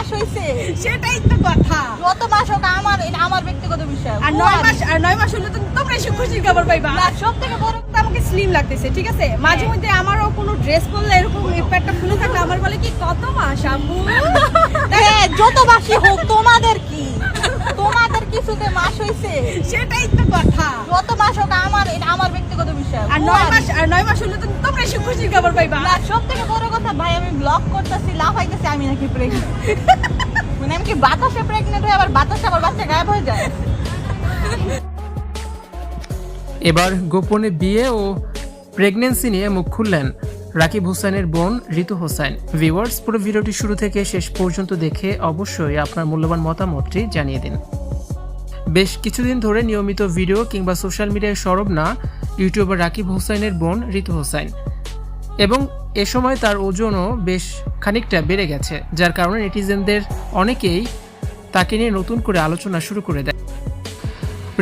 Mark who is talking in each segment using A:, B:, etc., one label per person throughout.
A: মাস হইছে,
B: সেটাই তো কথা।
A: যত মাস হোক আমার ব্যক্তিগত বিষয়।
B: আর 9 মাস হলে তো তোমরা এসে খুশির খবর পাইবা।
A: না, সব থেকে বড়
B: তো আমাকে স্লিম লাগতেছে, ঠিক আছে। মাঝে মধ্যে আমারও কোনো ড্রেস পরলে এরকম একটা ফুলে থাকলে আমার বলে কি কত মাস আপু।
A: যত মাসই হোক তোমাদের কি, তোমাদের কিছুতে মাস হইছে,
B: সেটাই তো কথা।
A: যত মাস হোক আমার ব্যক্তিগত বিষয়।
B: আর 9 মাস হলে তো তোমরা এসে খুশির খবর পাইবা।
A: না, সব থেকে বড় কথা ভাই, আমি ব্লগ করতেছি, লাফাইতেছি, আমি নাকি প্রেগনেন্ট। মানে আমি কি বাতাসে প্রেগনেন্ট হয়ে আবার বাতাসে আবার বাচ্চা গায়েব হয়ে যায়।
C: এবার গোপনে বিয়ে ও প্রেগন্যান্সি নিয়ে মুখ খুললেন রাকিব হোসেনের বোন ঋতু হোসেন। ভিউয়ার্স, পুরো ভিডিওটি শুরু থেকে শেষ পর্যন্ত দেখে অবশ্যই আপনার মূল্যবান মতামতটি জানিয়ে দিন। বেশ কিছুদিন ধরে নিয়মিত ভিডিও কিংবা সোশ্যাল মিডিয়ায় সরব না ইউটিউবার রাকিব হোসেনের বোন ঋতু হোসেন, এবং এ সময় তার ওজনও বেশ খানিকটা বেড়ে গেছে, যার কারণে নেটিজেনদের অনেকেই তাকে নিয়ে নতুন করে আলোচনা শুরু করে দেয়।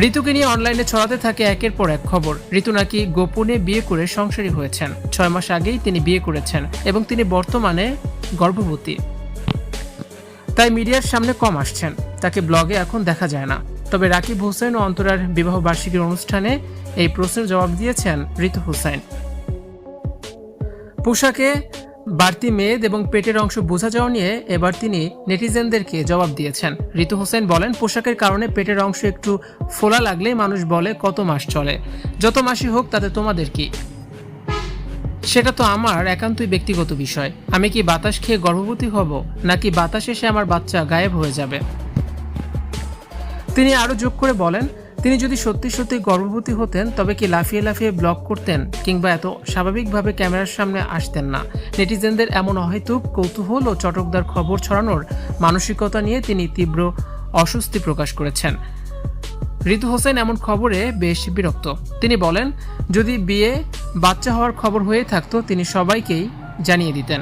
C: ঋতুকে নিয়ে অনলাইনে ছড়াতে থাকে একের পর এক খবর। ঋতু নাকি গোপনে বিয়ে করে সংসারী হয়েছেন। 6 মাস আগেই তিনি বিয়ে করেছেন এবং তিনি বর্তমানে গর্ভবতী। তাই মিডিয়ার সামনে কম আসছেন, তাকে ব্লগে এখন দেখা যায় না। তবে রাকিব হোসেন ও অন্তরার বিবাহ বার্ষিকীর অনুষ্ঠানে এই প্রশ্নের জবাব দিয়েছেন ঋতু হোসেন। পোশাকে বাড়তি মেদ এবং পেটের অংশ বোঝা যাওয়া নিয়ে এবার তিনি নেটিজেনদেরকে জবাব দিয়েছেন। ঋতু হোসেন বলেন, পোশাকের কারণে পেটের অংশ একটু ফোলা লাগলে মানুষ বলে কত মাস চলে, যত মাসই হোক তাতে তোমাদের কি? সেটা তো আমার একান্তই ব্যক্তিগত বিষয়। আমি কি বাতাস খেয়ে গর্ভবতী হব, নাকি বাতাস এসে আমার বাচ্চা গায়েব হয়ে যাবে? তিনি আরো যোগ করে বলেন, তিনি যদি সত্যি সত্যি গর্ভবতী হতেন তবে কি লাফিয়ে লাফিয়ে ব্লগ করতেন কিংবা এত স্বাভাবিকভাবে ক্যামেরার সামনে আসতেন না? নেটিজেনদের এমন অহেতুক কৌতূহল ও চটকদার খবর ছড়ানোর মানসিকতা নিয়ে তিনি তীব্র অস্বস্তি প্রকাশ করেছেন। ঋতু হোসেন এমন খবরে বেশ বিরক্ত। তিনি বলেন, যদি বিয়ে বাচ্চা হওয়ার খবর হয়ে থাকতো তিনি সবাইকেই জানিয়ে দিতেন।